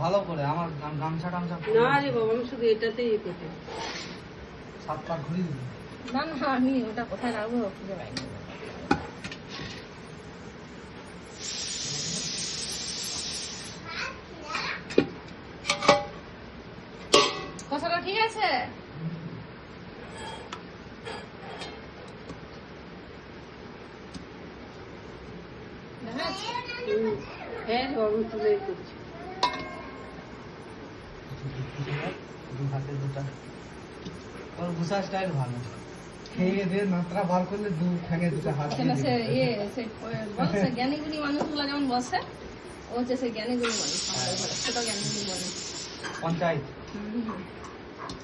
ভালো করে আমার গামছা টামছা না রে বাবা, আমি শুধু এটাতেই ইয়ে করতে। 7 পাক ঘুরিয়ে দিবি। না না, আমি ওটা কোথায় রাখবো খুঁজে পাইনি। কষাটা ঠিক আছে? হ্যাঁ রে বাবা, আমি তুলে করছি। দু হাতে দুটা ওর ঘুষা স্টাইল ভালো। খেয়ে দিয়ে মাত্রা বার করলে দু ঠ্যাঙে দুটো হাত দিয়ে সে দিবে। ইয়ে সে বলছে জ্ঞানীগুলি মানুষগুলো যেমন বসে, ও হচ্ছে সে জ্ঞানীগুলি মানুষ, আমাদের ঘরে ছোট জ্ঞানীগুলি মানুষ। পঞ্চায়েত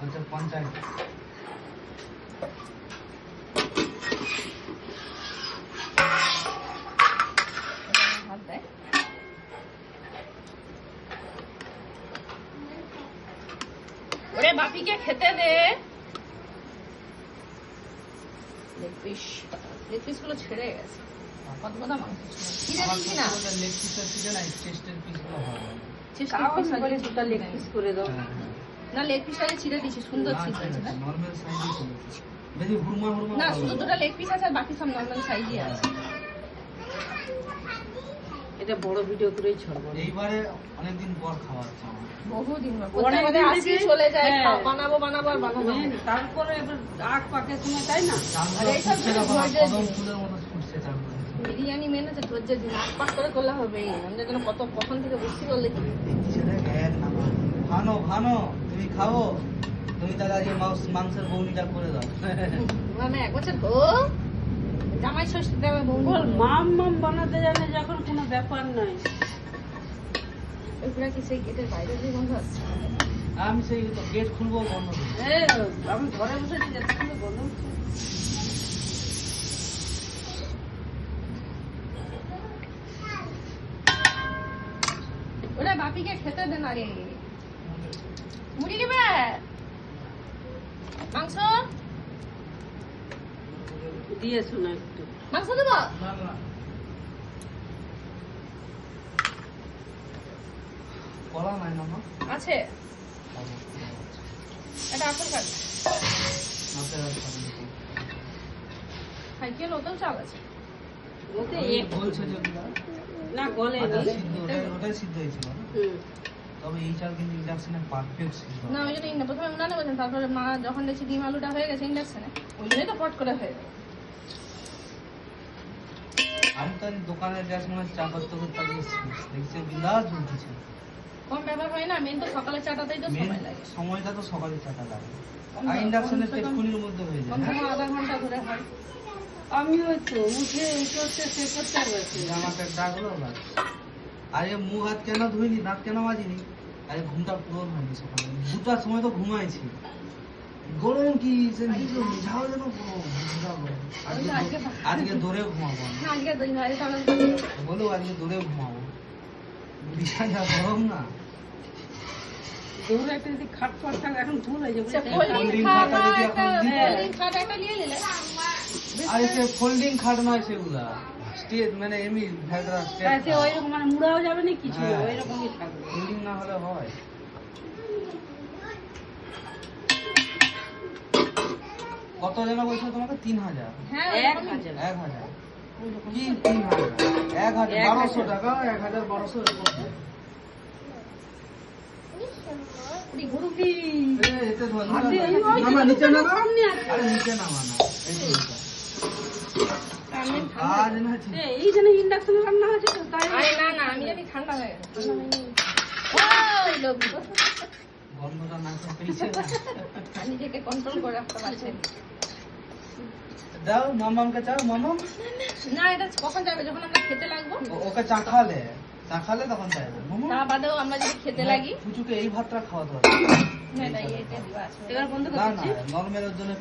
আচ্ছা পঞ্চায়েত হাত দেয়। ওরে বাপিকে খেতে দে। লেগ পিস গুলো ছেড়ে গেছে। কত কথা মাংস ছিল। ছিঁড়ে দিচ্ছি না। লেগ পিসটা ছিল না, চেস্টের পিসগুলো ভালো। চেষ্টা করে দুটা লেগ পিস করে দাও। না, লেগ পিসটাকে ছিঁড়ে দিচ্ছি, সুন্দর ছিঁড়ে দিচ্ছি। নরমাল সাইজই ছিল। বেশি হুরমা হুরমা না, ভালো শুধু লাগে। দুটো লেগ পিস আছে আর বাকি সব নর্মাল সাইজই আছে। এটা বড় ভিডিও করেই ছাড়বো। এইবারে অনেকদিন পর খাওয়াচ্ছে আমার। বহুদিন পর। অনেক প্রত্যেকবারে দিন আসি থেকে- চলে যায়, হ্যাঁ। বানাবো আর বানাবো। তারপরে এবার আগ পাকের সময়, তাই না? চালগুলো আর এইসব ফুটছে যখন, ধৈর্যের কদম জিনিস। ফুলের মতো ফুটছে চালগুলো। বিরিয়ানি মেনে তো ধৈর্যের দিন, পাক করে করলে হবে। আমাদের জন্য কখন থেকে বসছি বললে কি? ছেলে এক নাম্বার। ভানো তুমি খাও, তুমি তাহলে আজকে মাংসের বউনিটা করে দাও। মানে 1 বছর হো জামাই ষষ্ঠী দেবে বউ। মাম বানাতে জানে যখন কোনো ব্যাপার নয়। ওইগুলা কি সেই গেটের বাইরে দিয়ে বন্ধ আছে? আমি সেই তো গেট খুলবো বন্ধ করবো। আমি ঘরে বসেছি, যতক্ষণ বন্ধ হচ্ছে। ওরা বাপিকে খেতে দেন আগে। মুড়ি দিবে? মাংস দিয়েছো না একটু? মাংস দেবো? না না কলা নাই না মা? আছে, এটা আসল কাজ। সাইকেল ওতেও চাল আছে। ওতে বলছে যেগুলো না গলে আচ্ছা, সিদ্ধ ওটাই সিদ্ধ হয়েছিল না? হুম। তবে এই চাল কিন্তু ইন্ডাকশনে পারফেক্ট সিদ্ধ না, ওই জন্য প্রথমে উনানে বলছেন, তারপরে মা যখন দেখছি ডিম আলুটা হয়ে গেছে ইন্ডাকশনে, ওই জন্যই তো পট করে হয়ে গেল। আমি তো দোকানের গ্যাস মনে চা করতে করতে দেখছি বিন্দাস ঝুলতেছে। কম ব্যাপার হয় না, মেন তো সকালে চাটাতেই তো মেন সময় লাগে। সময়টা তো সকালে চাটা লাগে, কম আর তো- ইন্ডাকশনের কমসে কম- টেটকুনির মধ্যে হয়ে যায়। কমসে কম আধা ঘন্টা ধরে হয়। আমি ওই তো উঠে সে করতে পারছি। জামাটা ডাকলো বাস। আরে মুখ হাত কেন ধুইনি, দাঁত কেন মাজিনি? আরে ঘুমটা পুরো ভাঙি সকালে 2টার সময় তো ঘুমাইছি। গরম কি সে কিছু ঝাল যেন আজকে দৌড়ে ঘুমাবো আমি। না, আজকে দুই ভাই তাহলে বলো আজকে দৌড়ে ঘুমাবো, বিশাল যা গরম না। দৌড়ে একটা যদি খাট ফাট থাকে, এখন ভুল হয়ে যাবে। সে cold ফোল্ডিং drink খাট খাতা যদি একটা এখন দিত। ফোল্ডিং খাট একটা নিয়ে নিলে। আরে সে ফোল্ডিং খাট নয় সেগুলা, স্টেজ মানে এমনি ভেড়া তাতে স্টেজ। ওইরকম মানে মুড়াও যাবে না কিছু, হ্যাঁ। ওইরকমই থাকবে। ফোল্ডিং না হলে হয়। কত যেন বলছো তোমাকে? 3000? হ্যাঁ, 1000 1000 কি 3000? 1000 1200 টাকা, 1200 এরকম। ওই গরু কি? এতে ধর হাত দিয়ে ওই না না নিচে না, সামনে আছে। আরে নিচে নামা না, এই তো নিচে। আমি আজ না ঠিক। এই জন্য ইন্ডাকশন রান্না হচ্ছে তো, তাই আরে না, আমি জানি ঠান্ডা হয়ে গেছে। ওই লোক গন্ধটা না পেয়েছে না। নিজেকে কন্ট্রোল করে রাখতে পারছে না। দাও মামামকে চাও, মামাম না, এটা কখন যাবে? যখন আমরা খেতে লাগবো। ওকে চা খালে তখন চাইবে মামাম। তা বাদেও আমরা যদি খেতে লাগি, পুচুকে এই ভাতটা খাওয়াতে হবে। না এটা দিবা আছে। এবার বন্ধ না করছি। না নরমালের জন্য